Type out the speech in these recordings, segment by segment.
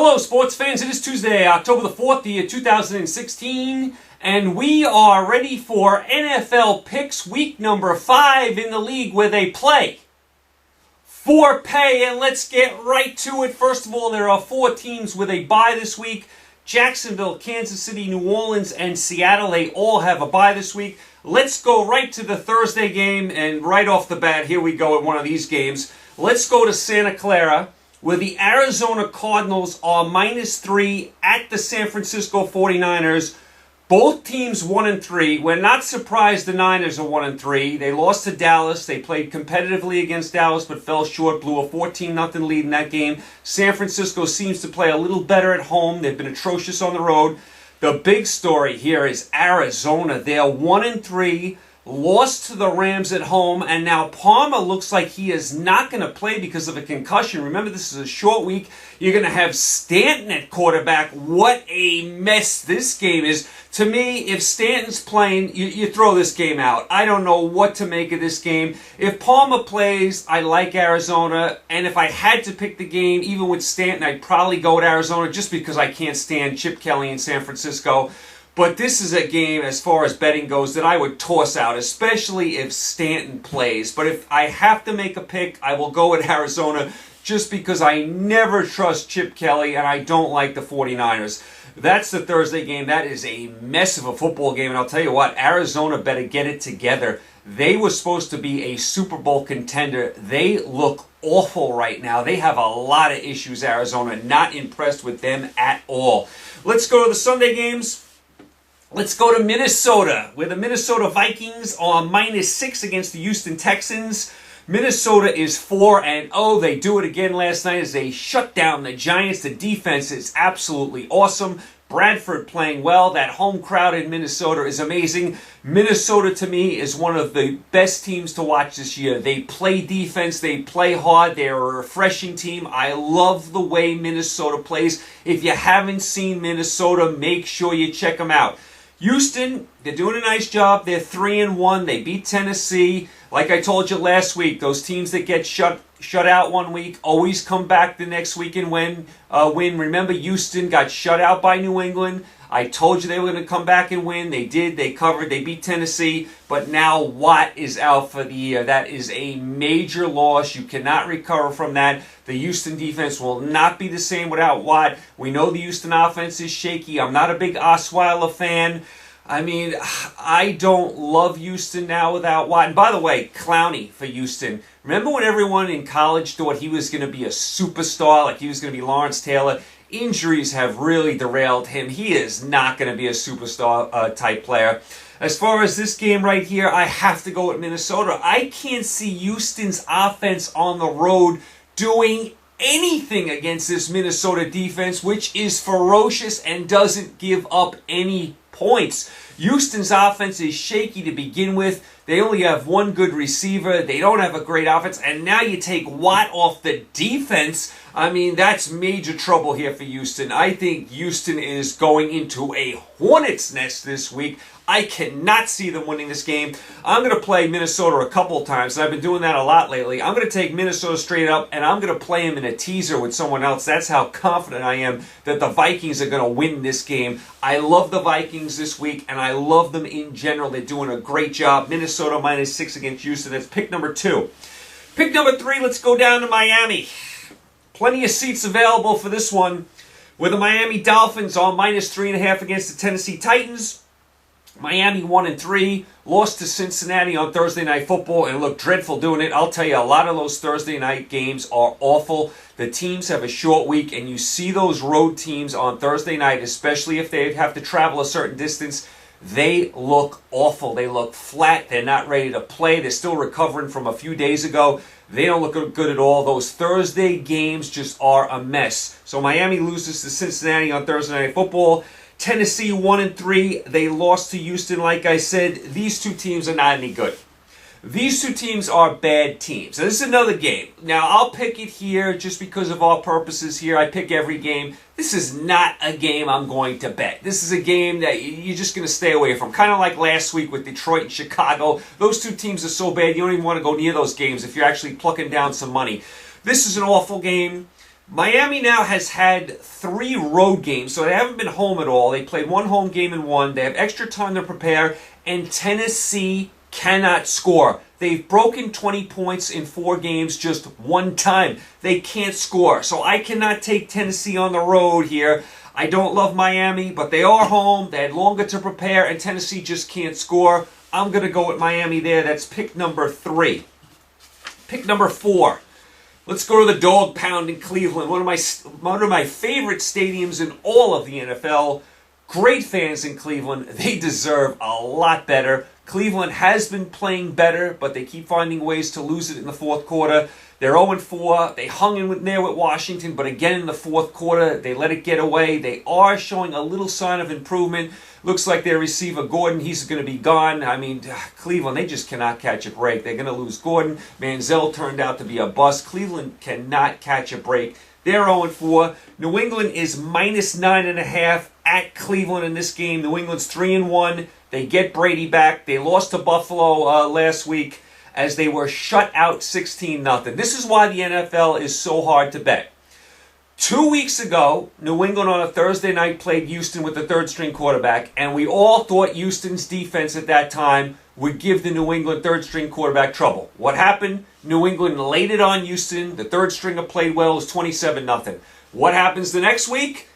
Hello, sports fans. It is Tuesday, October the 4th, the year 2016, and we are ready for NFL Picks week number 5 in the league where they play for pay. And let's get right to it. First of all, there are 4 teams with a bye this week. Jacksonville, Kansas City, New Orleans, and Seattle. They all have a bye this week. Let's go right to the Thursday game, and right off the bat, here we go at one of these games. Let's go to Santa Clara, where the Arizona Cardinals are -3 at the San Francisco 49ers. Both teams 1-3. We're not surprised the Niners are 1-3. They lost to Dallas. They played competitively against Dallas but fell short, blew a 14-0 lead in that game. San Francisco seems to play a little better at home. They've been atrocious on the road. The big story here is Arizona. They're 1-3. Lost to the Rams at home, and now Palmer looks like he is not going to play because of a concussion. Remember, this is a short week. You're going to have Stanton at quarterback. What a mess this game is. To me, if Stanton's playing, you throw this game out. I don't know what to make of this game. If Palmer plays, I like Arizona, and if I had to pick the game, even with Stanton, I'd probably go with Arizona just because I can't stand Chip Kelly in San Francisco. But this is a game, as far as betting goes, that I would toss out, especially if Stanton plays. But if I have to make a pick, I will go with Arizona just because I never trust Chip Kelly and I don't like the 49ers. That's the Thursday game. That is a mess of a football game. And I'll tell you what, Arizona better get it together. They were supposed to be a Super Bowl contender. They look awful right now. They have a lot of issues, Arizona. Not impressed with them at all. Let's go to the Sunday games. Let's go to Minnesota, where the Minnesota Vikings are -6 against the Houston Texans. Minnesota is 4-0. They do it again last night as they shut down the Giants. The defense is absolutely awesome. Bradford playing well. That home crowd in Minnesota is amazing. Minnesota, to me, is one of the best teams to watch this year. They play defense. They play hard. They're a refreshing team. I love the way Minnesota plays. If you haven't seen Minnesota, make sure you check them out. Houston, they're doing a nice job. They're 3-1. They beat Tennessee. Like I told you last week, those teams that get shut out one week always come back the next week and win. Remember, Houston got shut out by New England. I told you they were going to come back and win. They did. They covered. They beat Tennessee. But now Watt is out for the year. That is a major loss. You cannot recover from that. The Houston defense will not be the same without Watt. We know the Houston offense is shaky. I'm not a big Osweiler fan. I mean, I don't love Houston now without Watt. And by the way, Clowney for Houston. Remember when everyone in college thought he was going to be a superstar, like he was going to be Lawrence Taylor? Injuries have really derailed him. He is not going to be a superstar type player. As far as this game right here, I have to go with Minnesota. I can't see Houston's offense on the road doing anything against this Minnesota defense, which is ferocious and doesn't give up any points. Houston's offense is shaky to begin with. They only have one good receiver. They don't have a great offense. And now you take Watt off the defense. I mean, that's major trouble here for Houston. I think Houston is going into a hornet's nest this week. I cannot see them winning this game. I'm going to play Minnesota a couple of times, and I've been doing that a lot lately. I'm going to take Minnesota straight up, and I'm going to play them in a teaser with someone else. That's how confident I am that the Vikings are going to win this game. I love the Vikings this week, and I love them in general. They're doing a great job. Minnesota -6 against Houston. That's pick number 2. Pick number 3, let's go down to Miami. Plenty of seats available for this one, where the Miami Dolphins are -3.5 against the Tennessee Titans. Miami 1-3, lost to Cincinnati on Thursday Night Football and looked dreadful doing it. I'll tell you, a lot of those Thursday night games are awful. The teams have a short week, and you see those road teams on Thursday night, especially if they have to travel a certain distance, they look awful. They look flat. They're not ready to play. They're still recovering from a few days ago. They don't look good at all. Those Thursday games just are a mess. So Miami loses to Cincinnati on Thursday Night Football. Tennessee 1-3. They lost to Houston, like I said. These two teams are not any good. These two teams are bad teams. So this is another game. Now, I'll pick it here just because of our purposes here. I pick every game. This is not a game I'm going to bet. This is a game that you're just going to stay away from. Kind of like last week with Detroit and Chicago. Those two teams are so bad, you don't even want to go near those games if you're actually plucking down some money. This is an awful game. Miami now has had 3 road games, so they haven't been home at all. They played 1 home game and 1. They have extra time to prepare, and Tennessee cannot score. They've broken 20 points in 4 games just 1 time. They can't score. So I cannot take Tennessee on the road here. I don't love Miami, but they are home. They had longer to prepare, and Tennessee just can't score. I'm going to go with Miami there. That's pick number 3. Pick number 4. Let's go to the Dog Pound in Cleveland, one of my favorite stadiums in all of the NFL. Great fans in Cleveland. They deserve a lot better. Cleveland has been playing better, but they keep finding ways to lose it in the fourth quarter. They're 0-4. They hung in there with Washington, but again in the fourth quarter, they let it get away. They are showing a little sign of improvement. Looks like their receiver, Gordon, he's going to be gone. I mean, Cleveland, they just cannot catch a break. They're going to lose Gordon. Manziel turned out to be a bust. Cleveland cannot catch a break. They're 0-4. New England is -9.5 at Cleveland in this game. New England's 3-1. They get Brady back. They lost to Buffalo last week as they were shut out 16-0. This is why the NFL is so hard to bet. 2 weeks ago, New England on a Thursday night played Houston with the third-string quarterback, and we all thought Houston's defense at that time would give the New England third-string quarterback trouble. What happened? New England laid it on Houston. The third stringer played well. It was 27-0. What happens the next week?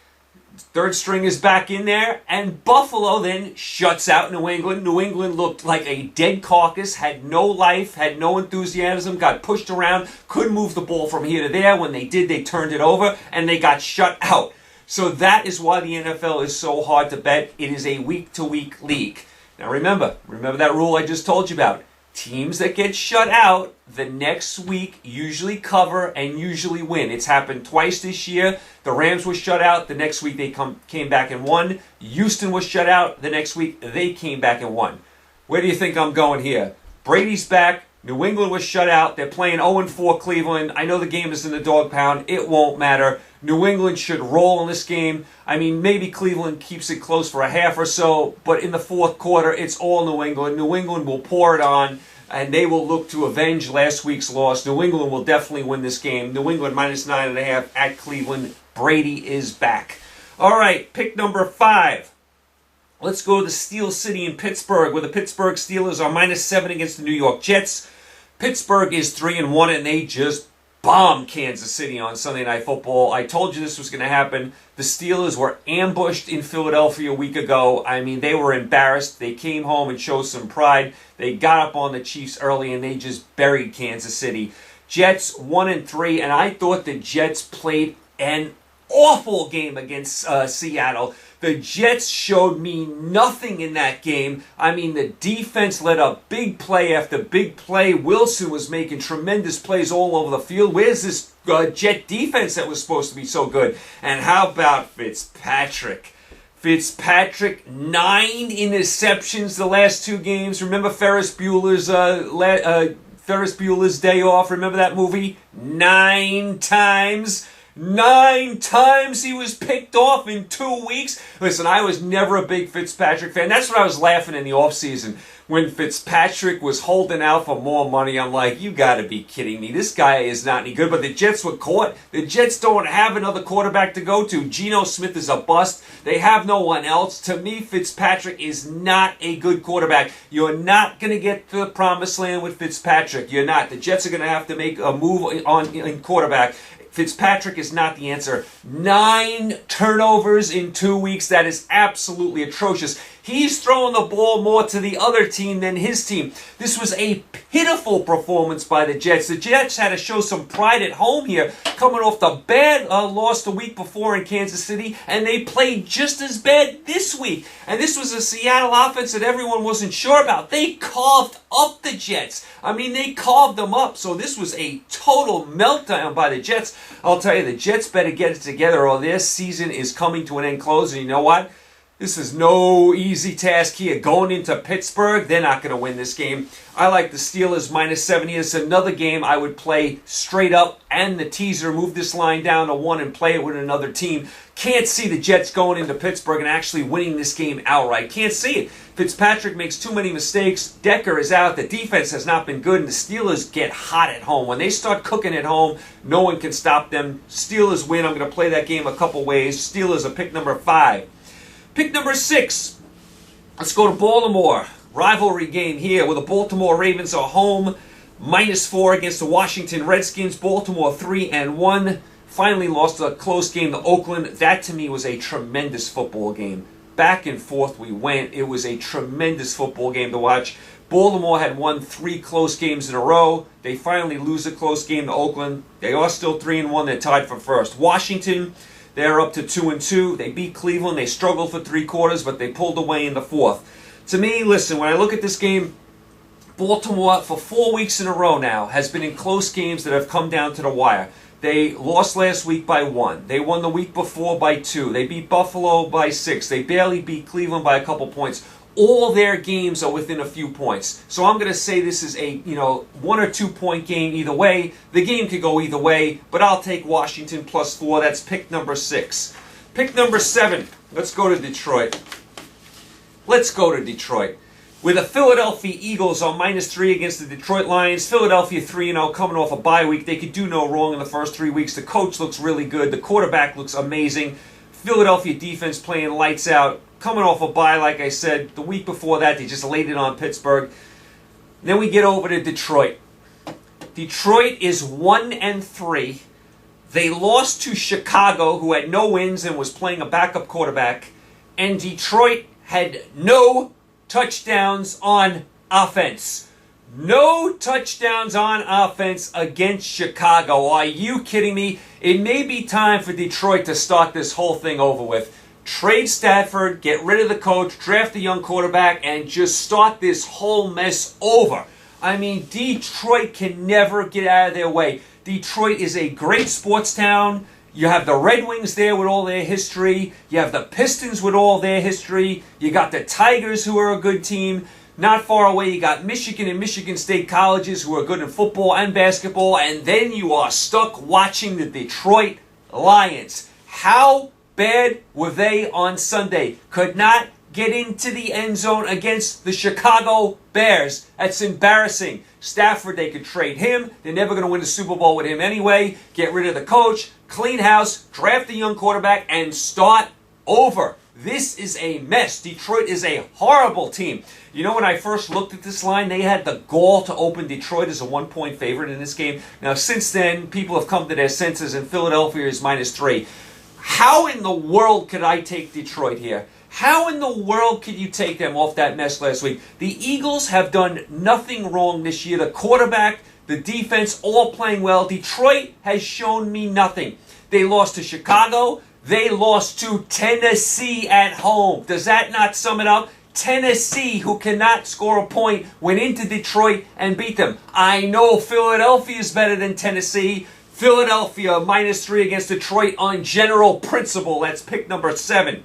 Third string is back in there, and Buffalo then shuts out New England. New England looked like a dead carcass, had no life, had no enthusiasm, got pushed around, couldn't move the ball from here to there. When they did, they turned it over, and they got shut out. So that is why the NFL is so hard to bet. It is a week-to-week league. Now remember that rule I just told you about. Teams that get shut out the next week usually cover and usually win. It's happened twice this year. The Rams were shut out. The next week they came back and won. Houston was shut out. The next week they came back and won. Where do you think I'm going here? Brady's back. New England was shut out. They're playing 0-4 Cleveland. I know the game is in the Dog Pound. It won't matter. New England should roll in this game. I mean, maybe Cleveland keeps it close for a half or so, but in the fourth quarter, it's all New England. New England will pour it on, and they will look to avenge last week's loss. New England will definitely win this game. New England -9.5 at Cleveland. Brady is back. All right, pick number 5. Let's go to the Steel City in Pittsburgh, where the Pittsburgh Steelers are -7 against the New York Jets. Pittsburgh is 3-1, and they just bombed Kansas City on Sunday Night Football. I told you this was going to happen. The Steelers were ambushed in Philadelphia a week ago. I mean, they were embarrassed. They came home and showed some pride. They got up on the Chiefs early, and they just buried Kansas City. Jets 1-3, and I thought the Jets played an awful game against Seattle. The Jets showed me nothing in that game. I mean, the defense led up big play after big play. Wilson was making tremendous plays all over the field. Where's this Jet defense that was supposed to be so good? And how about Fitzpatrick? Fitzpatrick, 9 interceptions the last 2 games. Remember Ferris Bueller's Day Off? Remember that movie? 9 times. 9 times he was picked off in 2 weeks. Listen, I was never a big Fitzpatrick fan. That's what I was laughing in the offseason. When Fitzpatrick was holding out for more money, I'm like, you got to be kidding me. This guy is not any good. But the Jets were caught. The Jets don't have another quarterback to go to. Geno Smith is a bust. They have no one else. To me, Fitzpatrick is not a good quarterback. You're not going to get to the promised land with Fitzpatrick. You're not. The Jets are going to have to make a move in quarterback. Fitzpatrick is not the answer. 9 turnovers in 2 weeks. That is absolutely atrocious. He's throwing the ball more to the other team than his team. This was a pitiful performance by the Jets. The Jets had to show some pride at home here, coming off the bad loss the week before in Kansas City, and they played just as bad this week. And this was a Seattle offense that everyone wasn't sure about. They carved up the Jets. I mean, they carved them up. So this was a total meltdown by the Jets. I'll tell you, the Jets better get it together or their season is coming to an end close. And you know what? This is no easy task here. Going into Pittsburgh, they're not going to win this game. I like the Steelers -7 here. It's another game I would play straight up and the teaser. Move this line down to 1 and play it with another team. Can't see the Jets going into Pittsburgh and actually winning this game outright. Can't see it. Fitzpatrick makes too many mistakes. Decker is out. The defense has not been good, and the Steelers get hot at home. When they start cooking at home, no one can stop them. Steelers win. I'm going to play that game a couple ways. Steelers are pick number 5. Pick number 6. Let's go to Baltimore. Rivalry game here where the Baltimore Ravens are home. -4 against the Washington Redskins. Baltimore 3-1. Finally lost a close game to Oakland. That to me was a tremendous football game. Back and forth we went. It was a tremendous football game to watch. Baltimore had won 3 close games in a row. They finally lose a close game to Oakland. They are still 3-1. They're tied for first. Washington, they're up to 2-2. They beat Cleveland. They struggled for 3 quarters, but they pulled away in the 4th. To me, listen, when I look at this game, Baltimore, for 4 weeks in a row now, has been in close games that have come down to the wire. They lost last week by 1. They won the week before by 2. They beat Buffalo by 6. They barely beat Cleveland by a couple points. All their games are within a few points. So I'm going to say this is a 1 or 2 point game either way. The game could go either way, but I'll take Washington +4. That's pick number 6. Pick number 7. Let's go to Detroit. Let's go to Detroit. With the Philadelphia Eagles on -3 against the Detroit Lions. Philadelphia 3-0 coming off a bye week. They could do no wrong in the first 3 weeks. The coach looks really good. The quarterback looks amazing. Philadelphia defense playing lights out. Coming off a bye, like I said. The week before that, they just laid it on Pittsburgh. Then we get over to Detroit. Detroit is 1-3. They lost to Chicago, who had no wins and was playing a backup quarterback. And Detroit had no touchdowns on offense. No touchdowns on offense against Chicago. Are you kidding me? It may be time for Detroit to start this whole thing over with. Trade Stafford, get rid of the coach, draft a young quarterback, and just start this whole mess over. I mean, Detroit can never get out of their way. Detroit is a great sports town. You have the Red Wings there with all their history. You have the Pistons with all their history. You got the Tigers, who are a good team. Not far away, you got Michigan and Michigan State colleges, who are good in football and basketball. And then you are stuck watching the Detroit Lions. How bad were they on Sunday? Could not get into the end zone against the Chicago Bears. That's embarrassing. Stafford, they could trade him. They're never going to win the Super Bowl with him anyway. Get rid of the coach, clean house, draft a young quarterback, and start over. This is a mess. Detroit is a horrible team. You know, when I first looked at this line, they had the gall to open Detroit as a 1-point favorite in this game. Now, since then, people have come to their senses, and Philadelphia is -3. How in the world could I take Detroit here? How in the world could you take them off that mess last week? The Eagles have done nothing wrong this year. The quarterback, the defense, all playing well. Detroit has shown me nothing. They lost to Chicago. They lost to Tennessee at home. Does that not sum it up? Tennessee, who cannot score a point, went into Detroit and beat them. I know Philadelphia is better than Tennessee. Philadelphia -3 against Detroit on general principle. That's pick number 7.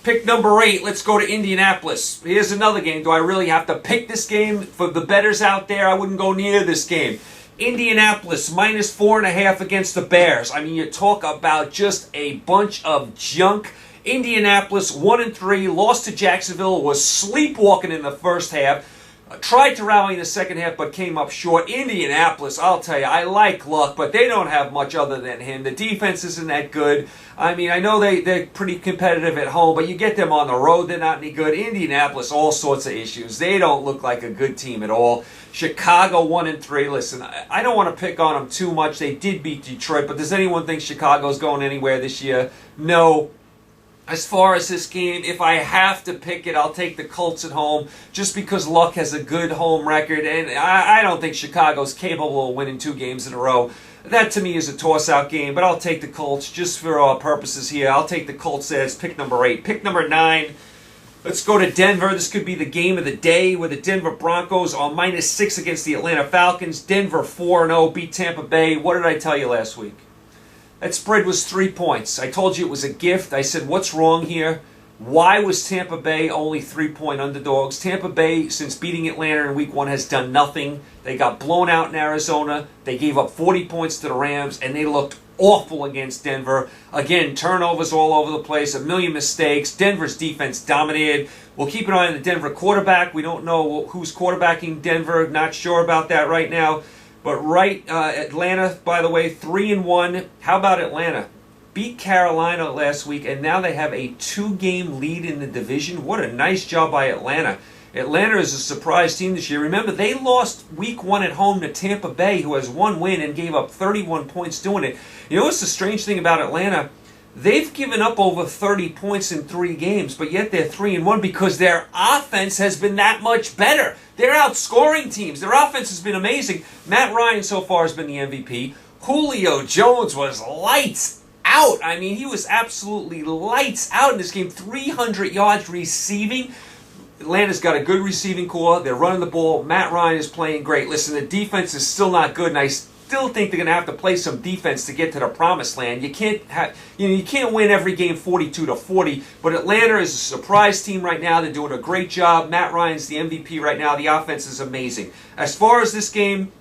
Pick number 8, let's go to Indianapolis. Here's another game. Do I really have to pick this game? For the bettors out there, I wouldn't go near this game. Indianapolis -4.5 against the Bears. I mean, you talk about just a bunch of junk. Indianapolis 1-3, lost to Jacksonville, was sleepwalking in the first half. Tried to rally in the second half, but came up short. Indianapolis, I'll tell you, I like Luck, but they don't have much other than him. The defense isn't that good. I mean, I know they're pretty competitive at home, but you get them on the road, they're not any good. Indianapolis, all sorts of issues. They don't look like a good team at all. Chicago 1-3. Listen, I don't want to pick on them too much. They did beat Detroit, but does anyone think Chicago's going anywhere this year? No. As far as this game, if I have to pick it, I'll take the Colts at home just because Luck has a good home record, and I don't think Chicago's capable of winning 2 games in a row. That, to me, is a toss-out game, but I'll take the Colts just for our purposes here. I'll take the Colts as pick number 8. Pick number 9, let's go to Denver. This could be the game of the day with the Denver Broncos on -6 against the Atlanta Falcons. Denver 4-0, beat Tampa Bay. What did I tell you last week? That spread was 3 points. I told you it was a gift. I said, what's wrong here? Why was Tampa Bay only 3-point underdogs? Tampa Bay, since beating Atlanta in week 1, has done nothing. They got blown out in Arizona. They gave up 40 points to the Rams, and they looked awful against Denver. Again, turnovers all over the place, a million mistakes. Denver's defense dominated. We'll keep an eye on the Denver quarterback. We don't know who's quarterbacking Denver. Not sure about that right now. But Atlanta, by the way, 3-1. How about Atlanta? Beat Carolina last week, and now they have a 2-game lead in the division. What a nice job by Atlanta. Atlanta is a surprise team this year. Remember, they lost week 1 at home to Tampa Bay, who has 1 win and gave up 31 points doing it. You know what's the strange thing about Atlanta? They've given up over 30 points in 3 games, but yet they're 3-1 because their offense has been that much better. They're outscoring teams. Their offense has been amazing. Matt Ryan so far has been the MVP. Julio Jones was lights out. I mean, he was absolutely lights out in this game. 300 yards receiving. Atlanta's got a good receiving core. They're running the ball. Matt Ryan is playing great. Listen, the defense is still not good, and I still think they're going to have to play some defense to get to the promised land. You can't win every game 42-40, but Atlanta is a surprise team right now. They're doing a great job. Matt Ryan's the MVP right now. The offense is amazing. As far as this game,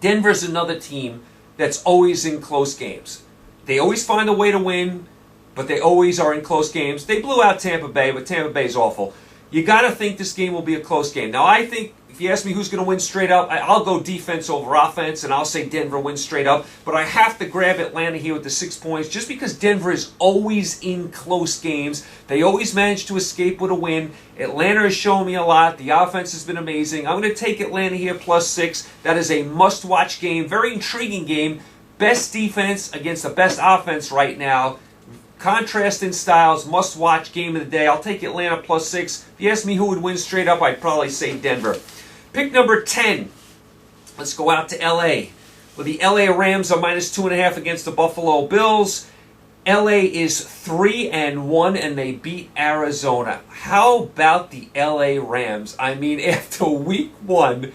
Denver's another team that's always in close games. They always find a way to win, but they always are in close games. They blew out Tampa Bay, but Tampa Bay's awful. You got to think this game will be a close game. Now, I think, if you ask me who's going to win straight up, I'll go defense over offense, and I'll say Denver wins straight up. But I have to grab Atlanta here with the 6 points, just because Denver is always in close games. They always manage to escape with a win. Atlanta has shown me a lot. The offense has been amazing. I'm going to take Atlanta here plus 6. That is a must-watch game, very intriguing game. Best defense against the best offense right now. Contrast in styles, must-watch game of the day. I'll take Atlanta plus 6. If you ask me who would win straight up, I'd probably say Denver. Pick number 10. Let's go out to L.A. Well, the L.A. Rams are minus 2.5 against the Buffalo Bills. L.A. is 3-1, and they beat Arizona. How about the L.A. Rams? I mean, after week 1,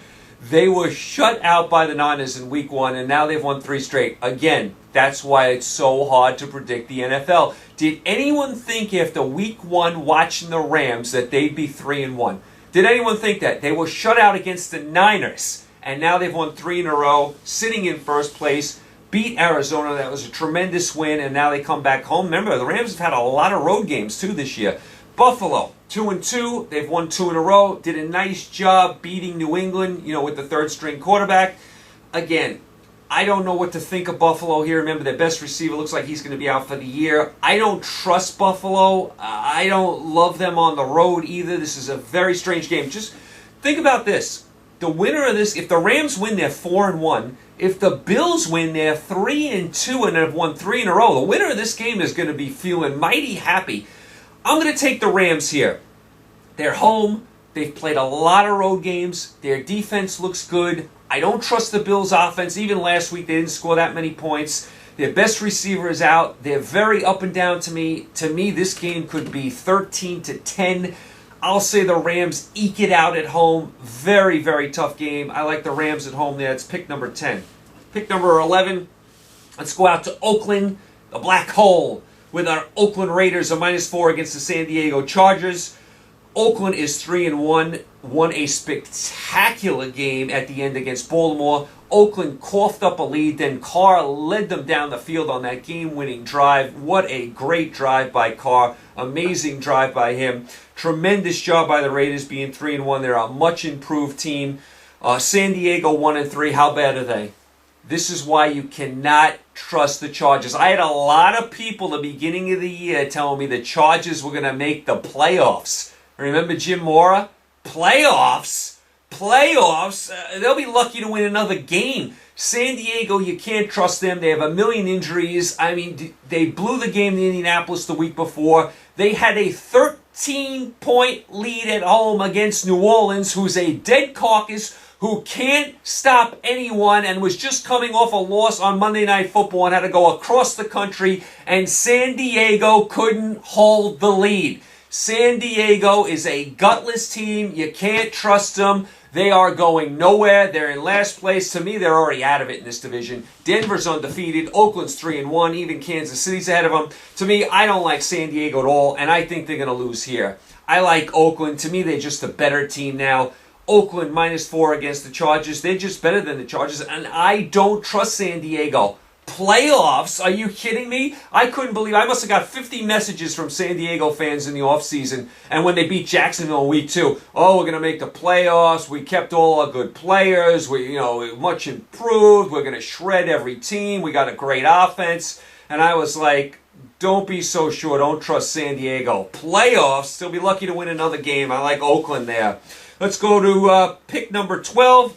they were shut out by the Niners in week 1, and now they've won 3 straight. Again, that's why it's so hard to predict the NFL. Did anyone think after week 1 watching the Rams that they'd be 3-1? Did anyone think that? They were shut out against the Niners, and now they've won 3 in a row, sitting in first place, beat Arizona. That was a tremendous win, and now they come back home. Remember, the Rams have had a lot of road games, too, this year. Buffalo, 2-2. They've won 2 in a row. Did a nice job beating New England, with the third-string quarterback. Again, I don't know what to think of Buffalo here. Remember, their best receiver looks like he's going to be out for the year. I don't trust Buffalo. I don't love them on the road either. This is a very strange game. Just think about this. The winner of this, if the Rams win, they're 4-1. If the Bills win, they're 3-2 and have won 3 in a row. The winner of this game is going to be feeling mighty happy. I'm going to take the Rams here. They're home. They've played a lot of road games. Their defense looks good. I don't trust the Bills' offense. Even last week, they didn't score that many points. Their best receiver is out. They're very up and down to me. To me, this game could be 13-10. I'll say the Rams eke it out at home. Very, very tough game. I like the Rams at home there. It's pick number 10. Pick number 11. Let's go out to Oakland, the Black Hole, with our Oakland Raiders, a -4 against the San Diego Chargers. Oakland is 3-1, won a spectacular game at the end against Baltimore. Oakland coughed up a lead, then Carr led them down the field on that game-winning drive. What a great drive by Carr. Amazing drive by him. Tremendous job by the Raiders being 3-1. They're a much improved team. San Diego 1-3. How bad are they? This is why you cannot trust the Chargers. I had a lot of people at the beginning of the year telling me the Chargers were going to make the playoffs. Remember Jim Mora? Playoffs? They'll be lucky to win another game. San Diego, you can't trust them. They have a million injuries. I mean, they blew the game in Indianapolis the week before. They had a 13-point lead at home against New Orleans, who's a dead carcass, who can't stop anyone, and was just coming off a loss on Monday Night Football and had to go across the country, and San Diego couldn't hold the lead. San Diego is a gutless team. You can't trust them. They are going nowhere. They're in last place. To me, they're already out of it in this division. Denver's undefeated. Oakland's 3-1. Even Kansas City's ahead of them. To me, I don't like San Diego at all, and I think they're going to lose here. I like Oakland. To me, they're just a better team now. Oakland -4 against the Chargers. They're just better than the Chargers, and I don't trust San Diego. Playoffs? Are you kidding me? I couldn't believe I must have got 50 messages from San Diego fans in the offseason, and when they beat Jacksonville in week 2, oh, we're going to make the playoffs, we kept all our good players, we much improved, we're going to shred every team, we got a great offense, and I was like, don't be so sure, don't trust San Diego. Playoffs? They'll be lucky to win another game. I like Oakland there. Let's go to pick number 12.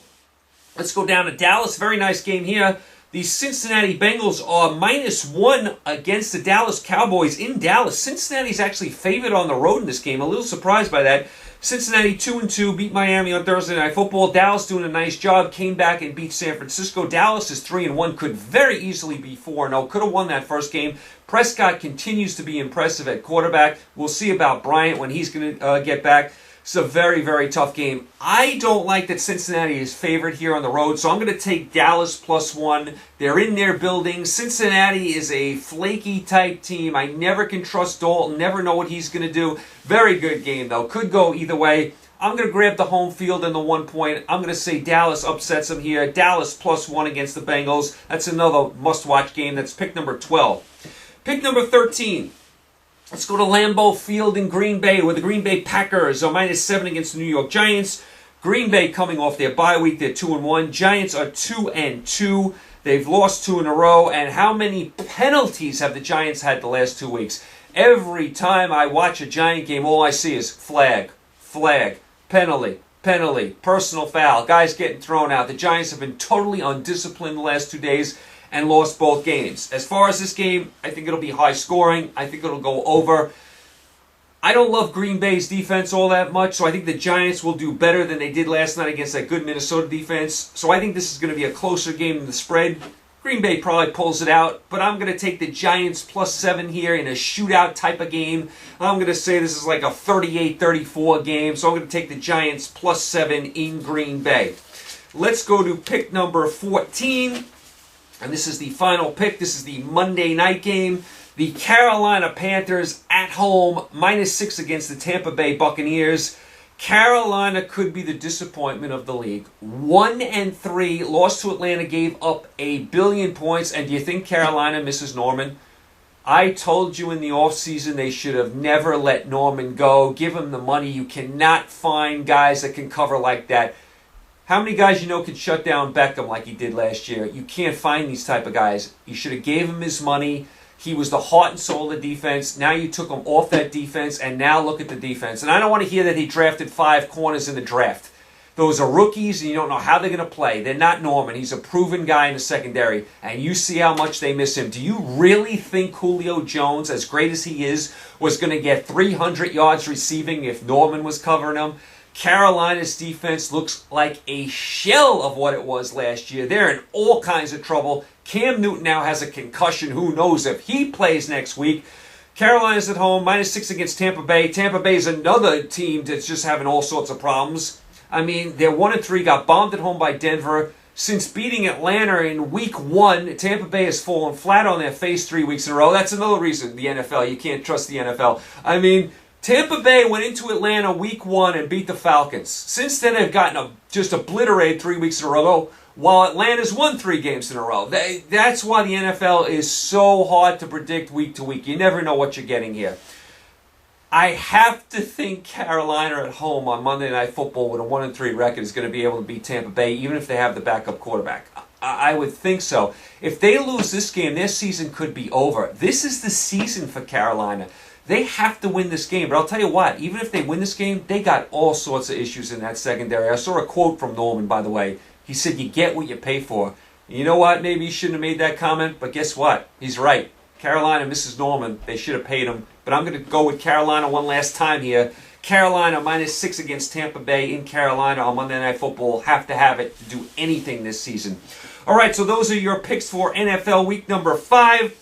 Let's go down to Dallas. Very nice game here. The Cincinnati Bengals are -1 against the Dallas Cowboys in Dallas. Cincinnati's actually favored on the road in this game. A little surprised by that. Cincinnati 2-2 beat Miami on Thursday Night Football. Dallas doing a nice job. Came back and beat San Francisco. Dallas is 3-1. Could very easily be 4-0. Could have won that first game. Prescott continues to be impressive at quarterback. We'll see about Bryant when he's going to get back. It's a very, very tough game. I don't like that Cincinnati is favored here on the road, so I'm going to take Dallas +1. They're in their building. Cincinnati is a flaky type team. I never can trust Dalton, never know what he's going to do. Very good game, though. Could go either way. I'm going to grab the home field and the 1 point. I'm going to say Dallas upsets them here. Dallas +1 against the Bengals. That's another must-watch game. That's pick number 12. Pick number 13. Let's go to Lambeau Field in Green Bay, where the Green Bay Packers are -7 against the New York Giants. Green Bay coming off their bye week, they're 2-1. Giants are 2-2. They've lost 2 in a row. And how many penalties have the Giants had the last 2 weeks? Every time I watch a Giant game, all I see is flag, penalty, personal foul, guys getting thrown out. The Giants have been totally undisciplined the last 2 days and lost both games. As far as this game, I think it'll be high scoring. I think it'll go over. I don't love Green Bay's defense all that much, so I think the Giants will do better than they did last night against that good Minnesota defense. So I think this is going to be a closer game than the spread. Green Bay probably pulls it out, but I'm going to take the Giants +7 here in a shootout type of game. I'm going to say this is like a 38-34 game, so I'm going to take the Giants +7 in Green Bay. Let's go to pick number 14. And this is the final pick. This is the Monday night game. The Carolina Panthers at home, -6 against the Tampa Bay Buccaneers. Carolina could be the disappointment of the league. 1-3, lost to Atlanta, gave up 1 billion points. And do you think Carolina misses Norman? I told you in the offseason they should have never let Norman go. Give him the money. You cannot find guys that can cover like that. How many guys you know can shut down Beckham like he did last year? You can't find these type of guys. You should have gave him his money. He was the heart and soul of the defense. Now you took him off that defense, and now look at the defense. And I don't want to hear that he drafted 5 corners in the draft. Those are rookies, and you don't know how they're going to play. They're not Norman. He's a proven guy in the secondary, and you see how much they miss him. Do you really think Julio Jones, as great as he is, was going to get 300 yards receiving if Norman was covering him? Carolina's defense looks like a shell of what it was last year. They're in all kinds of trouble. Cam Newton now has a concussion. Who knows if he plays next week? Carolina's at home, -6 against Tampa Bay. Tampa Bay is another team that's just having all sorts of problems. I mean, they're 1-3, got bombed at home by Denver. Since beating Atlanta in week 1, Tampa Bay has fallen flat on their face 3 weeks in a row. That's another reason the NFL, you can't trust the NFL. I mean, Tampa Bay went into Atlanta week 1 and beat the Falcons. Since then, they've gotten just obliterated 3 weeks in a row, while Atlanta's won 3 games in a row. That's why the NFL is so hard to predict week to week. You never know what you're getting here. I have to think Carolina at home on Monday Night Football with a 1-3 record is going to be able to beat Tampa Bay, even if they have the backup quarterback. I would think so. If they lose this game, their season could be over. This is the season for Carolina. They have to win this game. But I'll tell you what, even if they win this game, they got all sorts of issues in that secondary. I saw a quote from Norman, by the way. He said, you get what you pay for. You know what? Maybe he shouldn't have made that comment, but guess what? He's right. Carolina misses Norman. They should have paid him. But I'm going to go with Carolina one last time here. Carolina -6 against Tampa Bay in Carolina on Monday Night Football. Have to have it to do anything this season. All right, so those are your picks for NFL week number 5.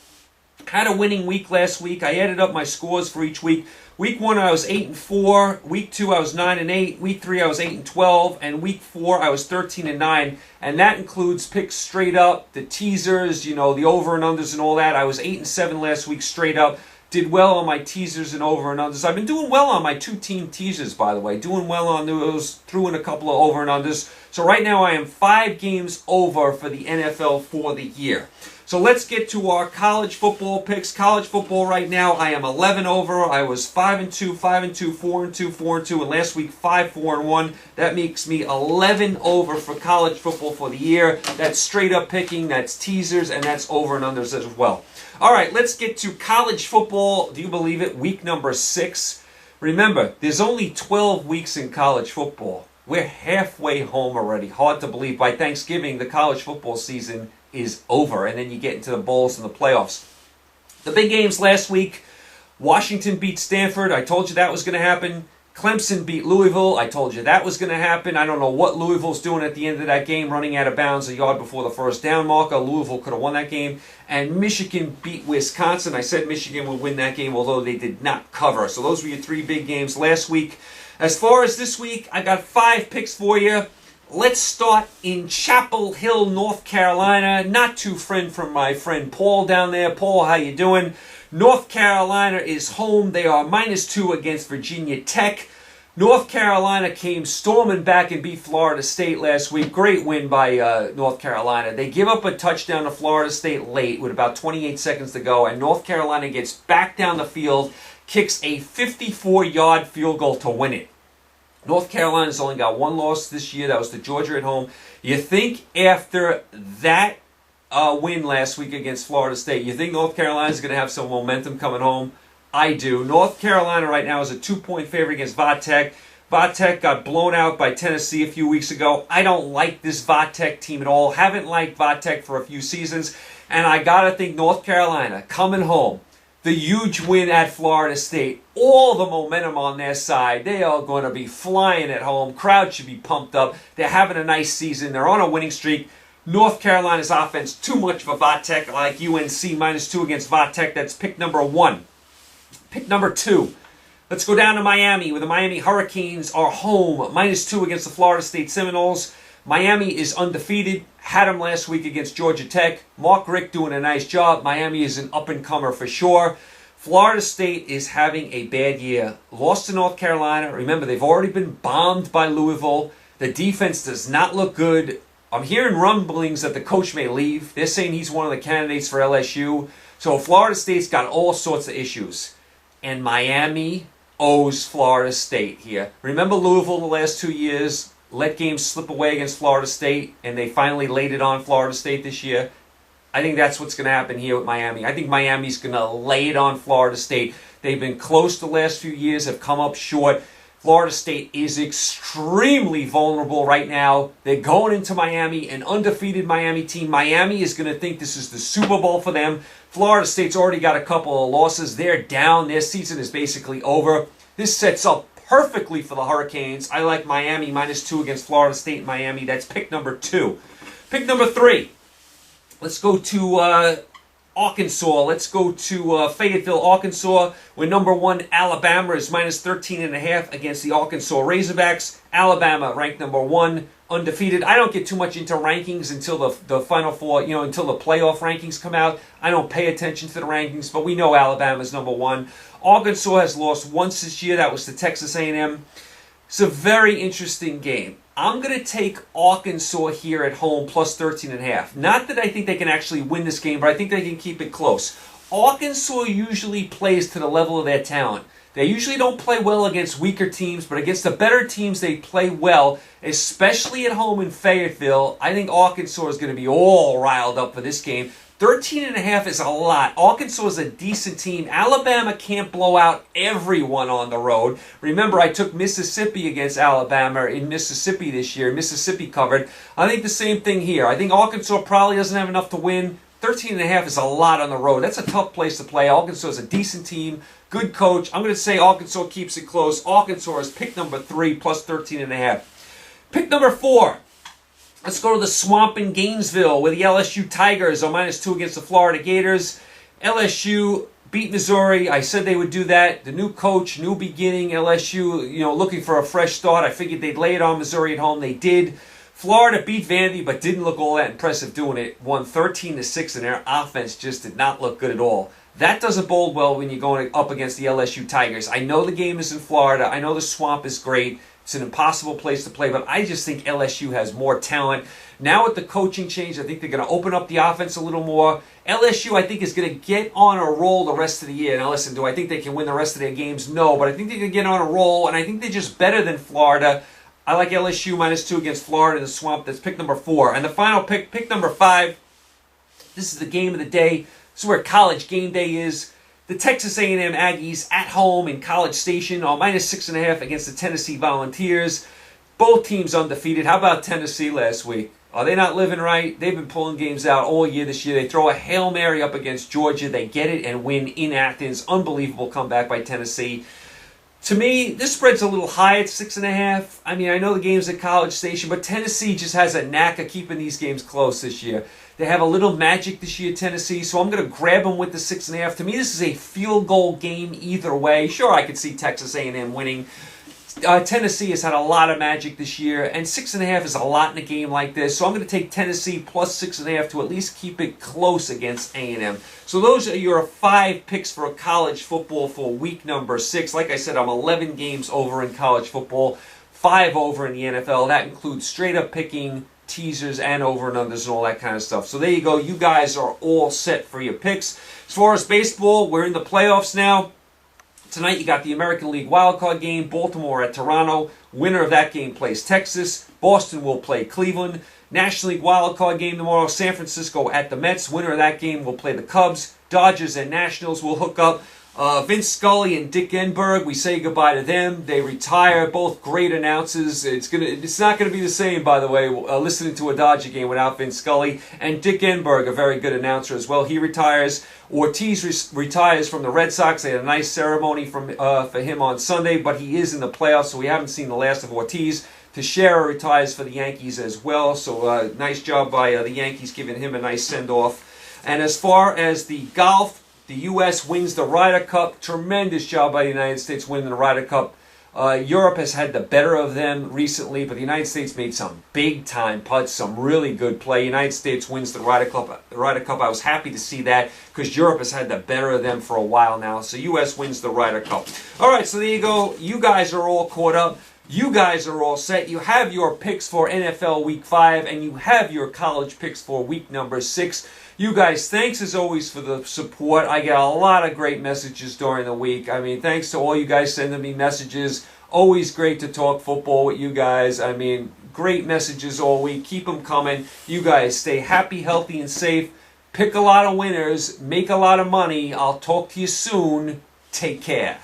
Had a winning week last week. I added up my scores for each week. Week 1 I was 8-4. Week 2 I was 9-8. Week 3 I was 8-12, and week 4 I was 13-9. And that includes picks straight up, the teasers, the over and unders and all that. I was 8-7 last week straight up. Did well on my teasers and over and unders. I've been doing well on my 2-team teasers, by the way. Doing well on those. Threw in a couple of over and unders. So right now I am 5 games over for the NFL for the year. So let's get to our college football picks. College football right now, I am 11 over. I was 5-2, 5-2, 4-2, 4-2, and last week 5-4-1. That makes me 11 over for college football for the year. That's straight up picking, that's teasers, and that's over and unders as well. All right, let's get to college football. Do you believe it? Week number 6. Remember, there's only 12 weeks in college football. We're halfway home already. Hard to believe. By Thanksgiving, the college football season is over, and then you get into the bowls and the playoffs. The big games last week, Washington beat Stanford. I told you that was going to happen. Clemson beat Louisville. I told you that was going to happen. I don't know what Louisville's doing at the end of that game, running out of bounds a yard before the first down marker. Louisville could have won that game. And Michigan beat Wisconsin. I said Michigan would win that game, although they did not cover. So those were your 3 big games last week. As far as this week, I got 5 picks for you. Let's start in Chapel Hill, North Carolina. Not too far from my friend Paul down there. Paul, how you doing? North Carolina is home. They are -2 against Virginia Tech. North Carolina came storming back and beat Florida State last week. Great win by North Carolina. They give up a touchdown to Florida State late with about 28 seconds to go, and North Carolina gets back down the field, kicks a 54-yard field goal to win it. North Carolina's only got 1 loss this year. That was to Georgia at home. You think after that win last week against Florida State, you think North Carolina's going to have some momentum coming home? I do. North Carolina right now is a 2-point favorite against Va-Tech. Va-Tech got blown out by Tennessee a few weeks ago. I don't like this Va-Tech team at all. Haven't liked Va-Tech for a few seasons. And I got to think North Carolina coming home. The huge win at Florida State. All the momentum on their side. They are going to be flying at home. Crowd should be pumped up. They're having a nice season. They're on a winning streak. North Carolina's offense, too much for Va-Tech, like UNC -2 against Va-Tech. That's pick number 1. Pick number 2. Let's go down to Miami, where the Miami Hurricanes are home. -2 against the Florida State Seminoles. Miami is undefeated. Had them last week against Georgia Tech. Mark Richt doing a nice job. Miami is an up-and-comer for sure. Florida State is having a bad year. Lost to North Carolina. Remember, they've already been bombed by Louisville. The defense does not look good. I'm hearing rumblings that the coach may leave. They're saying he's one of the candidates for LSU. So Florida State's got all sorts of issues. And Miami owes Florida State here. Remember Louisville the last 2 years? Let games slip away against Florida State, and they finally laid it on Florida State this year. I think that's what's going to happen here with Miami. I think Miami's going to lay it on Florida State. They've been close the last few years, have come up short. Florida State is extremely vulnerable right now. They're going into Miami, an undefeated Miami team. Miami is going to think this is the Super Bowl for them. Florida State's already got a couple of losses. They're down. Their season is basically over. This sets up perfectly for the Hurricanes. I like Miami -2 against Florida State and Miami. That's pick number 2. Pick number 3. Let's go to Arkansas. Let's go to Fayetteville, Arkansas, where number 1 Alabama is -13.5 against the Arkansas Razorbacks. Alabama ranked number 1, undefeated. I don't get too much into rankings until the Final Four, until the playoff rankings come out. I don't pay attention to the rankings, but we know Alabama's number 1. Arkansas has lost once this year. That was to Texas A&M. It's a very interesting game. I'm going to take Arkansas here at home plus 13.5. Not that I think they can actually win this game, but I think they can keep it close. Arkansas usually plays to the level of their talent. They usually don't play well against weaker teams, but against the better teams, they play well, especially at home in Fayetteville. I think Arkansas is going to be all riled up for this game. 13.5 is a lot. Arkansas is a decent team. Alabama can't blow out everyone on the road. Remember, I took Mississippi against Alabama in Mississippi this year. Mississippi covered. I think the same thing here. I think Arkansas probably doesn't have enough to win. 13.5 is a lot on the road. That's a tough place to play. Arkansas is a decent team. Good coach. I'm going to say Arkansas keeps it close. Arkansas is pick number 3 plus 13.5. Pick number 4. Let's go to the Swamp in Gainesville, where the LSU Tigers are -2 against the Florida Gators. LSU beat Missouri. I said they would do that. The new coach, new beginning. LSU, looking for a fresh start. I figured they'd lay it on Missouri at home. They did. Florida beat Vandy, but didn't look all that impressive doing it. Won 13-6, and their offense just did not look good at all. That doesn't bode well when you're going up against the LSU Tigers. I know the game is in Florida. I know the Swamp is great. It's an impossible place to play, but I just think LSU has more talent. Now with the coaching change, I think they're going to open up the offense a little more. LSU, I think, is going to get on a roll the rest of the year. Now listen, do I think they can win the rest of their games? No, but I think they're going to get on a roll, and I think they're just better than Florida. I like LSU -2 against Florida in the Swamp. That's pick number 4. And the final pick number 5, this is the game of the day. This is where college game day is. The Texas A&M Aggies at home in College Station are -6.5 against the Tennessee Volunteers. Both teams undefeated. How about Tennessee last week? Are they not living right? They've been pulling games out all year this year. They throw a Hail Mary up against Georgia. They get it and win in Athens. Unbelievable comeback by Tennessee. To me, this spread's a little high at 6.5. I mean, I know the game's at College Station, but Tennessee just has a knack of keeping these games close this year. They have a little magic this year, Tennessee, so I'm going to grab them with the 6.5. To me, this is a field goal game either way. Sure, I could see Texas A&M winning. Tennessee has had a lot of magic this year, and 6.5 is a lot in a game like this. So I'm going to take Tennessee plus 6.5 to at least keep it close against A&M. So those are your 5 picks for college football for week number 6. Like I said, I'm 11 games over in college football, 5 over in the NFL. That includes straight up picking, teasers, and over and unders and all that kind of stuff. So there you go. You guys are all set for your picks. As far as baseball, we're in the playoffs now. Tonight you got the American League wildcard game, Baltimore at Toronto. Winner of that game plays Texas. Boston will play Cleveland. National League wildcard game tomorrow, San Francisco at the Mets. Winner of that game will play the Cubs. Dodgers and Nationals will hook up. Vince Scully and Dick Enberg, we say goodbye to them. They retire, both great announcers. It's not gonna be the same, by the way, listening to a Dodger game without Vince Scully. And Dick Enberg, a very good announcer as well. He retires. Ortiz retires from the Red Sox. They had a nice ceremony for him on Sunday, but he is in the playoffs, so we haven't seen the last of Ortiz. Teixeira retires for the Yankees as well, so nice job by the Yankees giving him a nice send-off. And as far as the golf, the U.S. wins the Ryder Cup. Tremendous job by the United States winning the Ryder Cup. Europe has had the better of them recently, but the United States made some big-time putts, some really good play. United States wins the Ryder Cup. I was happy to see that because Europe has had the better of them for a while now. So U.S. wins the Ryder Cup. All right, so there you go. You guys are all caught up. You guys are all set. You have your picks for NFL Week 5, and you have your college picks for week number 6. You guys, thanks as always for the support. I get a lot of great messages during the week. I mean, thanks to all you guys sending me messages. Always great to talk football with you guys. I mean, great messages all week. Keep them coming. You guys stay happy, healthy, and safe. Pick a lot of winners. Make a lot of money. I'll talk to you soon. Take care.